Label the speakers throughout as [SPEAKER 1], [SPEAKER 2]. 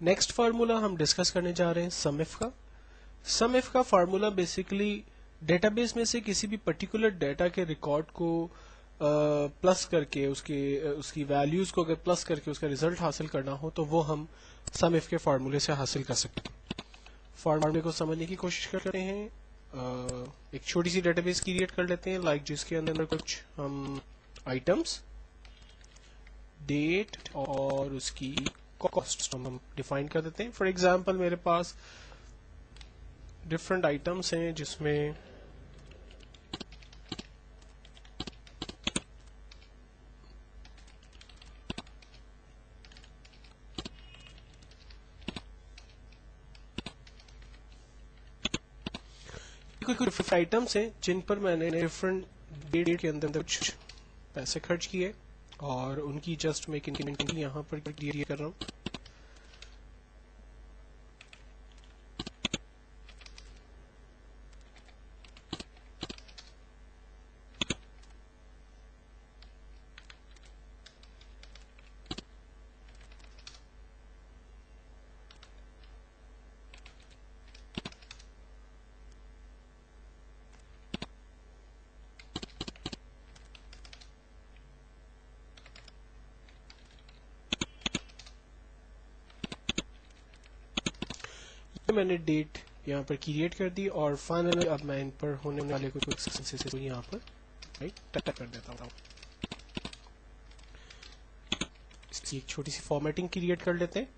[SPEAKER 1] Next formula हम discuss करने जा रहे हैं सम इफ का। सम इफ का फार्मूला बेसिकली डेटाबेस में से किसी भी पर्टिकुलर डेटा के रिकॉर्ड को प्लस करके उसकी वैल्यूज को अगर प्लस करके उसका रिजल्ट हासिल करना हो तो वो हम सम इफ के फार्मूले से हासिल कर सकते हैं। फार्मूले को समझने की कोशिश करते हैं। एक छोटी सी डेटाबेस क्रिएट कर लेते हैं, लाइक जिसके अंदर कुछ हम आइटम्स, डेट और उसकी कॉस्ट हम डिफाइन कर देते हैं। फॉर एग्जांपल मेरे पास डिफरेंट आइटम्स हैं जिसमें कुछ आइटम्स हैं जिन पर मैंने डिफरेंट डेट के अंदर कुछ पैसे खर्च किए और उनकी जस्ट मैं यहाँ पर क्लियर कर रहा हूँ। मैंने डेट यहाँ पर क्रिएट कर दी और फाइनली अब मैं इन पर होने वाले कुछ एक्सपेंसेस को यहाँ पर टाइप कर देता हूँ। इसकी एक छोटी सी फॉर्मेटिंग क्रिएट कर लेते हैं।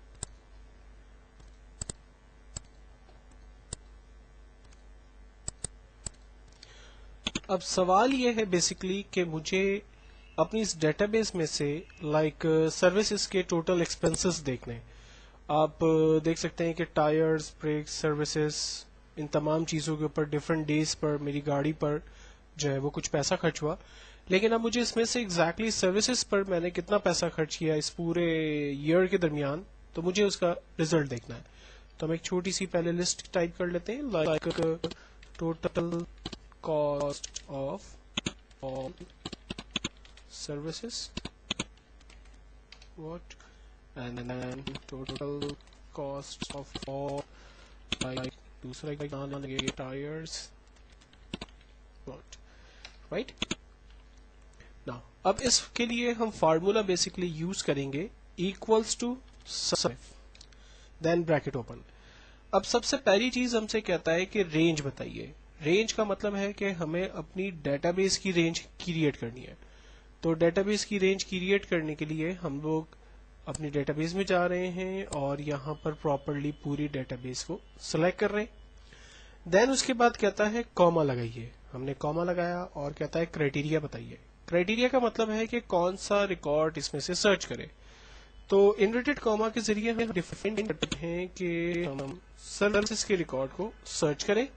[SPEAKER 1] अब सवाल ये है बेसिकली कि मुझे अपनी इस डेटाबेस में से लाइक सर्विसेज के टोटल एक्सपेंसेस देखने हैं। आप देख सकते हैं कि टायर्स, ब्रेक्स, सर्विसेज, इन तमाम चीज़ों के ऊपर डिफरेंट डेज पर मेरी गाड़ी पर जो है वो कुछ पैसा खर्च हुआ, लेकिन अब मुझे इसमें से एग्जैक्टली सर्विसेज पर मैंने कितना पैसा खर्च किया इस पूरे ईयर के दरमियान, तो मुझे उसका रिजल्ट देखना है। तो हम एक छोटी सी पहले लिस्ट टाइप कर लेते हैं, like total cost of all services what and then total cost of all, like दूसरा एग्जाम्पल लगे टायर्स, राइट। नाउ अब इसके लिए हम फार्मूला बेसिकली यूज करेंगे equals to sum then bracket open. अब सबसे पहली चीज हमसे कहता है कि रेंज बताइए। रेंज का मतलब है कि हमें अपनी डेटाबेस की रेंज क्रिएट करनी है। तो डेटाबेस की रेंज क्रिएट करने के लिए हम लोग अपनी डेटाबेस में जा रहे हैं और यहाँ पर प्रॉपरली पूरी डेटाबेस को सिलेक्ट कर रहे हैं। देन उसके बाद कहता है कॉमा लगाइए। हमने कॉमा लगाया और कहता है क्राइटेरिया बताइए। क्राइटेरिया का मतलब है कि कौन सा रिकॉर्ड इसमें से सर्च करें। तो इनवर्टेड कॉमा के जरिए हम डिफाइन करते हैं कि हम सर्विसेज के रिकॉर्ड को सर्च करें।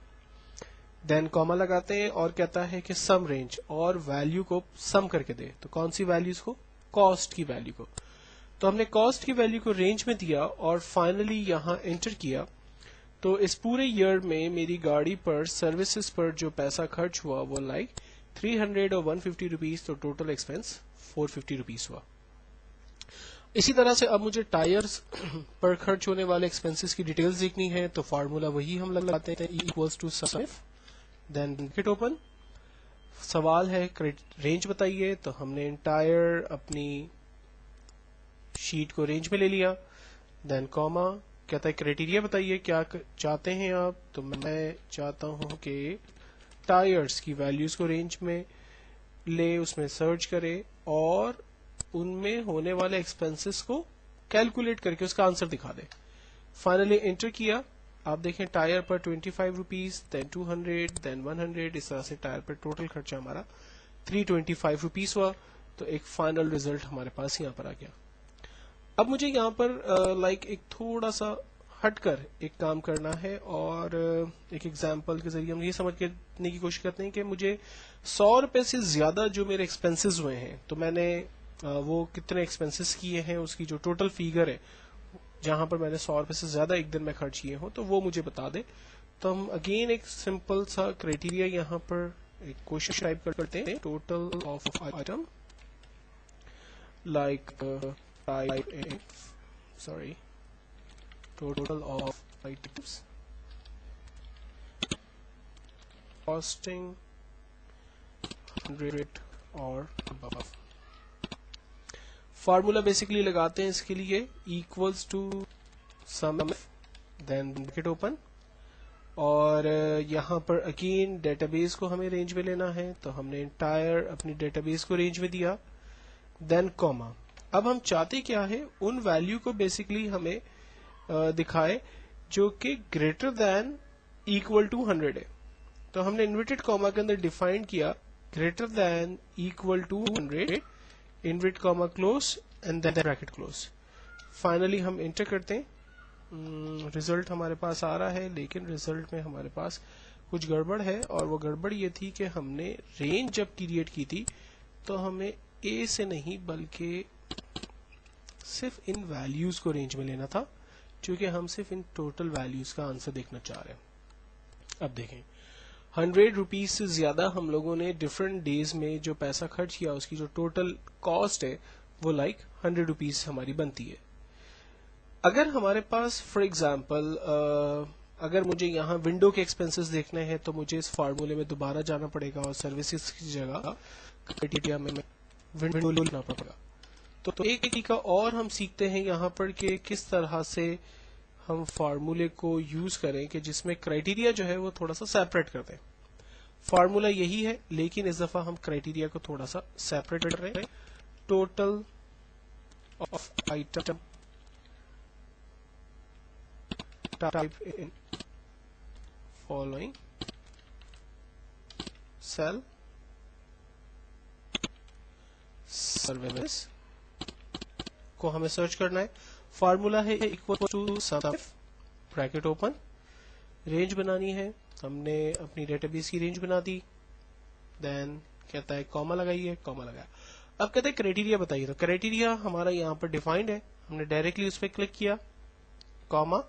[SPEAKER 1] देन कॉमा लगाते हैं और कहता है कि सम रेंज और वैल्यू को सम करके दे। तो कौन सी वैल्यूज को? कॉस्ट की वैल्यू को। तो हमने कॉस्ट की वैल्यू को रेंज में दिया और फाइनली यहाँ एंटर किया। तो इस पूरे ईयर में मेरी गाड़ी पर सर्विसेज पर जो पैसा खर्च हुआ वो लाइक 300 और 150 रुपीज, तो टोटल एक्सपेंस 450 रुपीज हुआ। इसी तरह से अब मुझे टायर्स पर खर्च होने वाले एक्सपेंसेस की डिटेल्स देखनी है, तो फार्मूला वही हम लगाते हैं, equals to sum if then bracket open. सवाल है रेंज बताइए, तो हमने एंटायर अपनी शीट को रेंज में ले लिया। देन कॉमा, कहता है क्राइटेरिया बताइए क्या चाहते हैं आप। तो मैं चाहता हूं कि टायर्स की वैल्यूज को रेंज में ले, उसमें सर्च करे और उनमें होने वाले एक्सपेंसेस को कैलकुलेट करके उसका आंसर दिखा दे। फाइनली एंटर किया। आप देखें टायर पर 25 रुपीज, देन 200, देन 100, इस तरह से टायर पर टोटल खर्चा हमारा 325 रुपीज हुआ। तो एक फाइनल रिजल्ट हमारे पास यहाँ पर आ गया। अब मुझे यहाँ पर लाइक एक थोड़ा सा हटकर एक काम करना है और एक एग्जांपल के जरिए हम ये समझ करने की कोशिश करते हैं कि मुझे 100 रुपए से ज्यादा जो मेरे एक्सपेंसेस हुए हैं, तो मैंने वो कितने एक्सपेंसेस किए हैं, उसकी जो टोटल फिगर है जहां पर मैंने 100 रुपए से ज्यादा एक दिन में खर्च किए हो, तो वो मुझे बता दे। तो हम अगेन एक सिंपल सा क्राइटेरिया यहाँ पर एक क्वेश्चन टाइप करते हैं, total of item like type sorry total of items costing 100 or above. Formula basically लगाते हैं इसके लिए equals to sum then bracket open, और यहाँ पर अगेन डेटाबेस को हमें रेंज में लेना है, तो हमने इंटायर अपनी डेटाबेस को रेंज में दिया, देन कॉमा. अब हम चाहते क्या है, उन वैल्यू को बेसिकली हमें दिखाए जो कि ग्रेटर देन इक्वल टू 100 है. तो हमने इन्वर्टेड कॉमा के अंदर डिफाइन किया greater than equal to 100, invert comma close and then bracket close. Finally हम एंटर करते हैं. रिजल्ट हमारे पास आ रहा है, लेकिन रिजल्ट में हमारे पास कुछ गड़बड़ है, और वो गड़बड़ ये थी कि हमने रेंज जब क्रिएट की थी तो हमें ए से नहीं बल्कि सिर्फ इन वैल्यूज को रेंज में लेना था, क्योंकि हम सिर्फ इन टोटल वैल्यूज का आंसर देखना चाह रहे हैं. अब देखें 100 रुपीज से ज्यादा हम लोगों ने डिफरेंट डेज में जो पैसा खर्च किया उसकी जो टोटल कॉस्ट है वो 100 रुपीज हमारी बनती है. अगर हमारे पास फॉर एग्जांपल अगर मुझे यहाँ विंडो के एक्सपेंसेस देखने हैं तो मुझे इस फार्मूले में दोबारा जाना पड़ेगा और सर्विसेज की जगह क्राइटेरिया में विंडो लेना पड़ेगा. तो एक तरीका और हम सीखते हैं यहाँ पर कि किस तरह से हम फार्मूले को यूज करें कि जिसमें क्राइटेरिया जो है वो थोड़ा सा सेपरेट कर दें. फार्मूला यही है, लेकिन इस दफा हम क्राइटेरिया को थोड़ा सा सेपरेट कर रहे हैं. Total of item type in following cell service को हमें सर्च करना है. फार्मूला है equal to sum bracket open, range बनानी है, हमने अपनी डेटाबेस की रेंज बना दी, देन कहता है कॉमा लगाइए, कॉमा लगाया. अब कहते हैं क्राइटेरिया बताइए, तो क्राइटेरिया हमारा यहाँ पर डिफाइंड है, हमने डायरेक्टली उस पर क्लिक किया, कॉमा,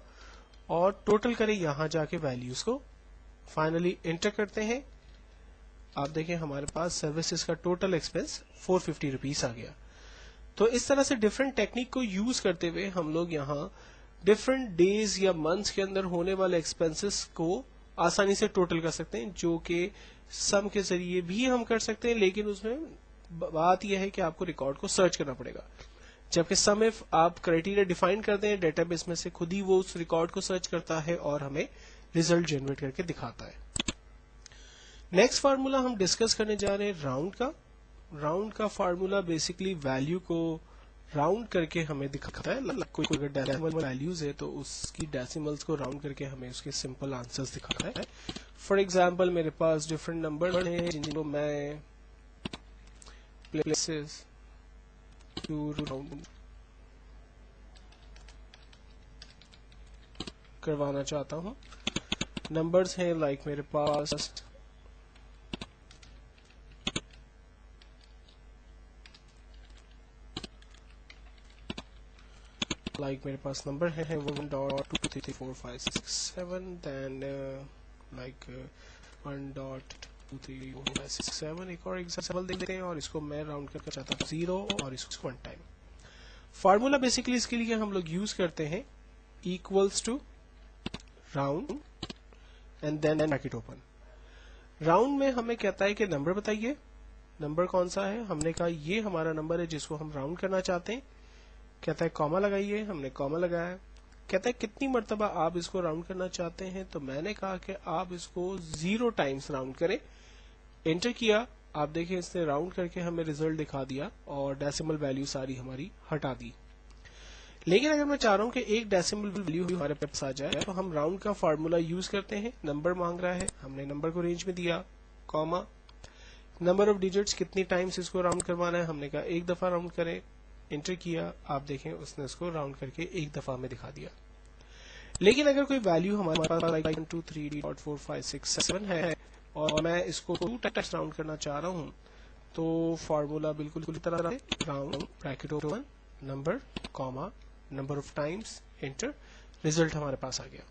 [SPEAKER 1] और टोटल करें यहां जाके वैल्यूज को, फाइनली एंटर करते हैं. आप देखें हमारे पास सर्विसेज का टोटल एक्सपेंस 450 रुपीज आ गया. तो इस तरह से डिफरेंट टेक्निक को यूज करते हुए हम लोग यहाँ डिफरेंट डेज या मंथ्स के अंदर होने वाले एक्सपेंसेस को आसानी से टोटल कर सकते हैं, जो कि सम के जरिए भी हम कर सकते हैं, लेकिन उसमें बात यह है कि आपको रिकॉर्ड को सर्च करना पड़ेगा. जबकि सम इफ आप क्राइटेरिया डिफाइन करते हैं, डेटाबेस में से खुद ही वो उस रिकॉर्ड को सर्च करता है और हमें रिजल्ट जनरेट करके दिखाता है. नेक्स्ट फार्मूला हम डिस्कस करने जा रहे हैं राउंड का. राउंड का फार्मूला बेसिकली वैल्यू को राउंड करके हमें दिखाता है. कोई अगर डेसिमल वैल्यूज है तो उसकी डेसिमल्स को राउंड करके हमें उसके सिंपल आंसर्स दिखाता है. फॉर एग्जाम्पल मेरे पास डिफरेंट नंबर हैं जिनको मैं प्लेसेस टू राउंड करवाना चाहता हूं. नंबर्स हैं लाइक मेरे पास मेरे पास नंबर है 1.23456 देन लाइक 1.23456. एक और एग्जांपल देते हैं और इसको मैं राउंड करना चाहता हूँ 0 और इसको 1 टाइम. फार्मूला बेसिकली इसके लिए हम लोग यूज करते हैं equals to round and then bracket open. Round में हमें कहता है कि नंबर बताइए, नंबर कौन सा है, हमने कहा ये हमारा नंबर है जिसको हम राउंड करना चाहते हैं. कहता है कॉमा लगाइए, हमने कॉमा लगाया. कहता है कितनी मर्तबा आप इसको राउंड करना चाहते हैं, तो मैंने कहा कि आप इसको 0 टाइम्स राउंड करें. एंटर किया, आप देखें इसने राउंड करके हमें रिजल्ट दिखा दिया और डेसिमल वैल्यू सारी हमारी हटा दी. लेकिन अगर मैं चाह रहा हूं कि एक डेसिमल वैल्यू हमारे पास आ जाए तो हम राउंड का फार्मूला यूज करते हैं. नंबर मांग रहा है, हमने नंबर को रेंज में दिया, कॉमा, नंबर ऑफ डिजिट्स कितनी टाइम्स इसको राउंड करवाना है, हमने कहा एक दफा राउंड करें. एंटर किया, आप देखें उसने इसको राउंड करके एक दफा में दिखा दिया. लेकिन अगर कोई वैल्यू हमारे पास 1 2 3 4 5 6 7 है और मैं इसको 2 टाइम्स राउंड करना चाह रहा हूं, तो फार्मूला बिल्कुल तरह से round bracket open number comma number of times enter, result हमारे पास आ गया.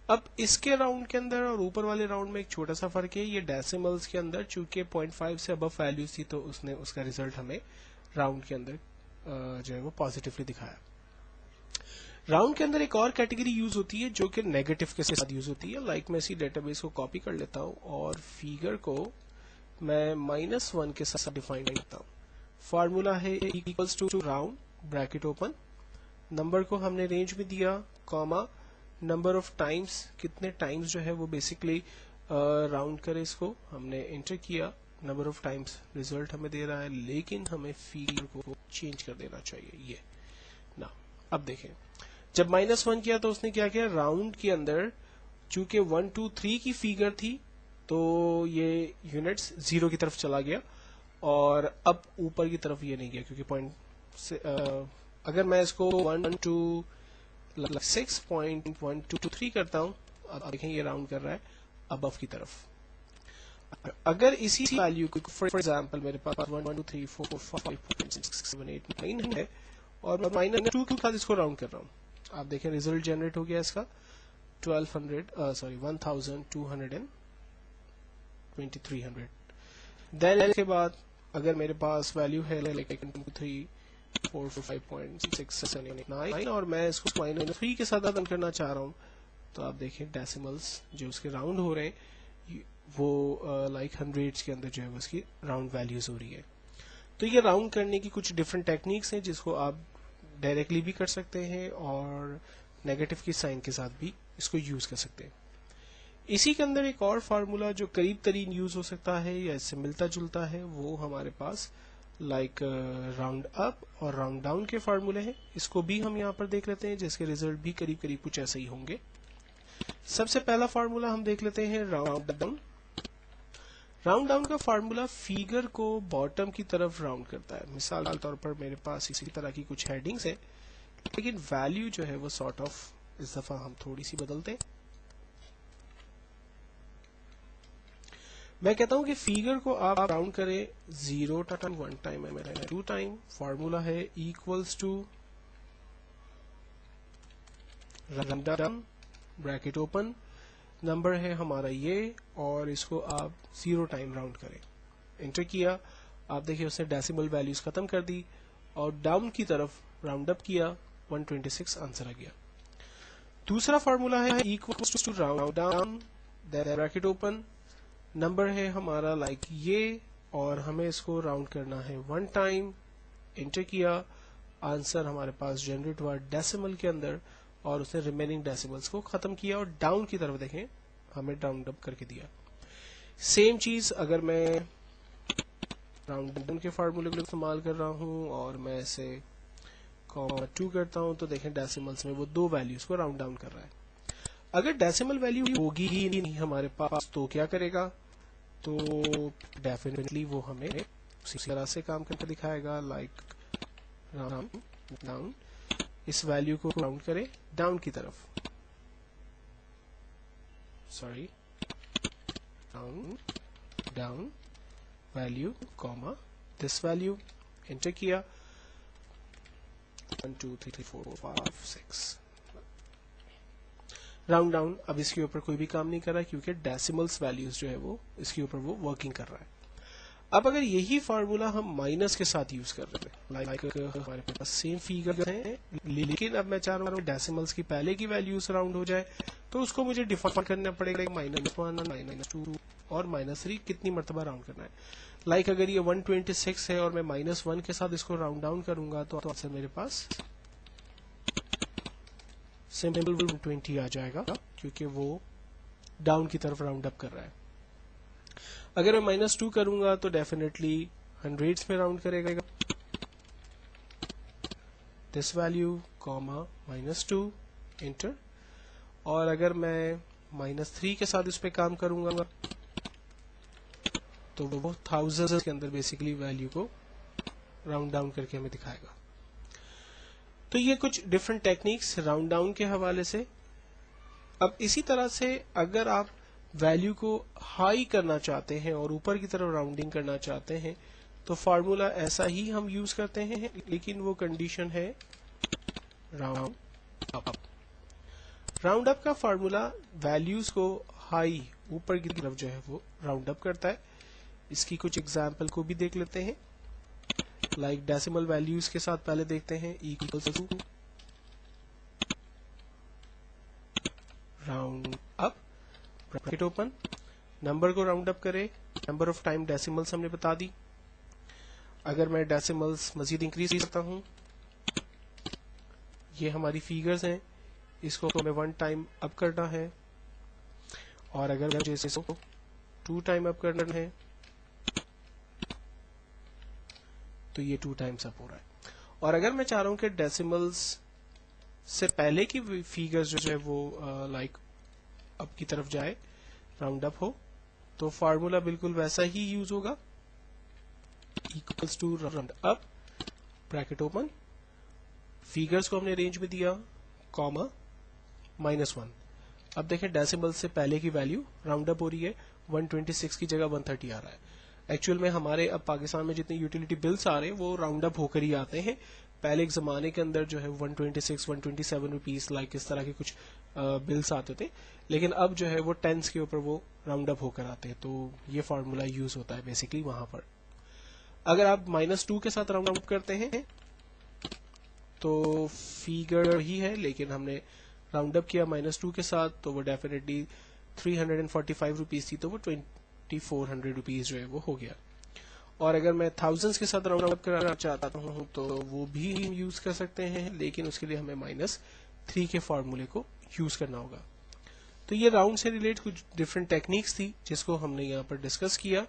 [SPEAKER 1] अब इसके राउंड के अंदर और ऊपर वाले राउंड में एक छोटा सा फर्क है. ये डेसिमल्स के अंदर चूंकि 0.5 से अबव वैल्यूज थी तो उसने उसका रिजल्ट हमें राउंड के अंदर जो है वो पॉजिटिवली दिखाया. राउंड के अंदर एक और कैटेगरी यूज होती है जो कि नेगेटिव के साथ यूज होती है। लाइक मैं इसी डेटाबेस को कॉपी कर लेता हूं और फिगर को मैं -1 के साथ डिफाइन करता हूं। फार्मूला है equals to round bracket open, number को हमने रेंज में दिया, कॉमा, नंबर ऑफ टाइम्स, कितने टाइम्स जो है वो बेसिकली राउंड करे इसको हमने एंटर किया, नंबर ऑफ टाइम्स रिजल्ट हमें दे रहा है, लेकिन हमें फिगर को चेंज कर देना चाहिए। ये ना, अब देखें जब -1 किया तो उसने क्या किया, राउंड के अंदर चूंकि 1 2 3 की फिगर थी तो ये यूनिट्स 0 की तरफ चला गया और अब ऊपर की तरफ ये नहीं गया क्योंकि पॉइंट से अगर मैं इसको 1 2 6.123 करता हूं, अब देखें ये राउंड कर रहा है अबव की तरफ। अगर इसी वैल्यू को फॉर एग्जांपल मेरे पास 1 2 3 4 5 6 7 8 9 है और मैं -2 के साथ इसको राउंड कर रहा हूं, आप देखें रिजल्ट जनरेट हो गया इसका 122300। देन इसके बाद अगर मेरे पास वैल्यू है लाइक 3 4 5.6 और मैं इसको -3 के साथ राउंड करना चाह रहा हूं, तो आप देखें डेसिमल्स जो उसके राउंड हो रहे हैं वो लाइक हंड्रेड्स के अंदर जो है उसकी राउंड वैल्यूज हो रही है। तो ये राउंड करने की कुछ डिफरेंट टेक्निक्स हैं जिसको आप डायरेक्टली भी कर सकते हैं और नेगेटिव की साइन के साथ भी इसको यूज कर सकते हैं। इसी के अंदर एक और फार्मूला जो करीब तरीन यूज हो सकता है या इससे मिलता जुलता है वो हमारे पास लाइक राउंड अप और राउंड डाउन के फार्मूले हैं। इसको भी हम यहाँ पर देख लेते हैं जिसके रिजल्ट भी करीब करीब कुछ ऐसे ही होंगे। सबसे पहला फार्मूला हम देख लेते हैं राउंड डाउन। राउंड डाउन का फार्मूला फिगर को बॉटम की तरफ राउंड करता है। मिसाल के तौर पर मेरे पास इसी तरह की कुछ हेडिंग्स है, लेकिन वैल्यू जो है वो सॉर्ट ऑफ इस दफा हम थोड़ी सी बदलते हैं। मैं कहता हूं कि फिगर को आप राउंड करें 0 टाइम 1 टाइम 2 टाइम। फार्मूला है equals to round down bracket open, number है हमारा ये और इसको आप 0 टाइम राउंड करें, एंटर किया, आप देखिए उसने डेसिमल वैल्यूज खत्म कर दी और डाउन की तरफ राउंड अप किया, 126 आंसर आ गया। दूसरा फार्मूला है equals to round down bracket open, number है हमारा लाइक ये और हमें इसको राउंड करना है 1 टाइम, एंटर किया, आंसर हमारे पास जनरेट हुआ डेसिमल के अंदर और उसने रिमेनिंग डेसिमल्स को खत्म किया और डाउन की तरफ देखें हमें राउंड अप करके दिया। सेम चीज अगर मैं राउंड डाउन के फार्मूले को इस्तेमाल कर रहा हूं और मैं इसे 2 करता हूं तो देखें डेसिमल्स में वो 2 वैल्यूज को राउंड डाउन कर रहा है। अगर डेसिमल वैल्यू होगी ही नहीं हमारे पास तो क्या करेगा, तो डेफिनेटली वो हमें उसी तरह से काम करके दिखाएगा लाइक राउंड डाउन, इस वैल्यू को राउंड करें डाउन की तरफ, sorry round down value comma this value, enter किया, 1 2 3 4 5 6 राउंड डाउन। अब इसके ऊपर कोई भी काम नहीं कर रहा है क्योंकि डेसिमल्स वैल्यूज जो है वो इसके ऊपर वो वर्किंग कर रहा है। अब अगर यही फार्मूला हम माइनस के साथ यूज कर रहे हैं, लाइक हमारे पास सेम फिगर है लेकिन अब मैं चाह रहा हूँ डेसिमल्स की पहले की वैल्यूज राउंड हो जाए, तो उसको मुझे डिफाइन करना पड़ेगा -1 -2 और -3 कितनी मरतबा राउंड करना है। लाइक अगर ये 126 है और मैं -1 के साथ इसको राउंड डाउन करूंगा तो आंसर मेरे पास सिंपल 120 आ जाएगा क्योंकि वो डाउन की तरफ राउंड अप कर रहा है। अगर मैं -2 करूंगा तो डेफिनेटली हंड्रेड्स में राउंड करेगा, दिस वैल्यू कॉमा -2 एंटर, और अगर मैं -3 के साथ इस पे काम करूंगा तो वो थाउजेंड्स के अंदर बेसिकली वैल्यू को राउंड डाउन करके हमें दिखाएगा। तो ये कुछ डिफरेंट टेक्निक्स राउंड डाउन के हवाले से। अब इसी तरह से अगर आप वैल्यू को हाई करना चाहते हैं और ऊपर की तरफ राउंडिंग करना चाहते हैं तो फार्मूला ऐसा ही हम यूज करते हैं, लेकिन वो कंडीशन है राउंड अप। राउंड अप का फार्मूला वैल्यूज को हाई ऊपर की तरफ जो है वो राउंड अप करता है। इसकी कुछ एग्जाम्पल को भी देख लेते हैं। लाइक डेसिमल वैल्यूज के साथ पहले देखते हैं equals to bracket open, number को राउंड अप करे, नंबर ऑफ टाइम डेसिमल्स हमने बता दी। अगर मैं डेसिमल्स मजीद इंक्रीज करता हूं, ये हमारी फिगर्स हैं, इसको हमें 1 टाइम अप करना है, और अगर मुझे इसको 2 टाइम अप करना है तो ये 2 टाइम्स अप हो रहा है। और अगर मैं चाह रहा हूं कि डेसिमल्स से पहले की फिगर्स जो है वो लाइक अप की तरफ जाए, राउंड अप हो, तो फार्मूला बिल्कुल वैसा ही यूज होगा, equals to round up, bracket open, figures को हमने रेंज में दिया, कॉमा, -1। अब देखें डेसिमल से पहले की वैल्यू राउंड अप हो रही है, 126 की जगह 130 आ रहा है। एक्चुअल में हमारे अब पाकिस्तान में जितने यूटिलिटी बिल्स आ रहे हैं वो राउंड अप होकर ही आते हैं। पहले एक जमाने के अंदर जो है 126, 127 रुपीज लाइक इस तरह के कुछ बिल्स आते थे, लेकिन अब जो है वो टेंस के ऊपर वो राउंड अप होकर आते हैं, तो ये फार्मूला यूज होता है बेसिकली वहां पर। अगर आप -2 के साथ राउंड अप करते हैं तो फिगर ही है, लेकिन हमने राउंड अप किया -2 के साथ, तो वो डेफिनेटली 345 रुपीज थी, तो वो 2400 रुपीज जो है वो हो गया। और अगर मैं थाउजेंड्स के साथ राउंड अप करना चाहता हूं तो वो भी हम यूज कर सकते हैं, लेकिन उसके लिए हमें -3 के फार्मूले को यूज करना होगा। तो ये राउंड से रिलेट कुछ डिफरेंट टेक्निक्स थी जिसको हमने यहाँ पर डिस्कस किया।